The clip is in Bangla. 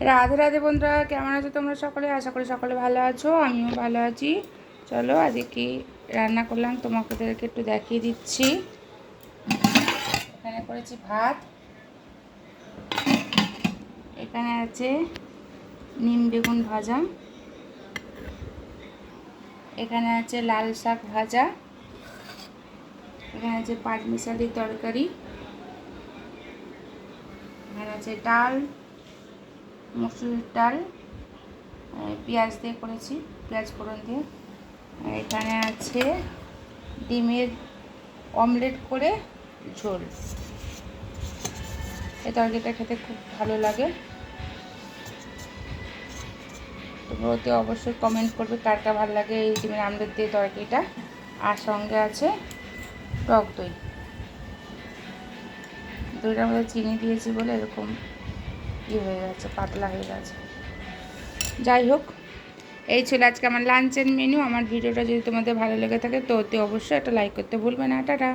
রাধে রাধে বন্ধুরা, কেমন আছো তোমরা সকলে? আশা করি সকলে ভালো আছো, আমিও ভালো আছি। চলো আজকে কি রান্না করলাম তোমাদেরকে একটু দেখিয়ে দিচ্ছি। এখানে করেছি ভাত, এখানে আছে নিম বেগুন ভাজা, এখানে আছে লাল শাক ভাজা, এখানে আছে পাঁচমিশালি তরকারি, এখানে আছে ডাল, মুসুরির ডাল, পেঁয়াজ দিয়ে করেছি, পেঁয়াজ ফোড়ন দিয়ে। এখানে আছে ডিমের অমলেট করে ঝোল। এই তরকারিটা খেতে খুব ভালো লাগে। তোমরা ওতে অবশ্যই কমেন্ট করবে কার কার ভালো লাগে এই ডিমের অমলেট দিয়ে তরকারিটা। আর সঙ্গে আছে টক দই। দইটার মধ্যে চিনি দিয়েছি বলে এরকম হয়ে গেছে, পাতলা হয়ে গেছে। যাই হোক, এই ছিল আজকে আমার লাঞ্চের মেনু। আমার ভিডিওটা যদি তোমাদের ভালো লেগে থাকে তো অতি অবশ্যই একটা লাইক করতে ভুলবে না। টাটা।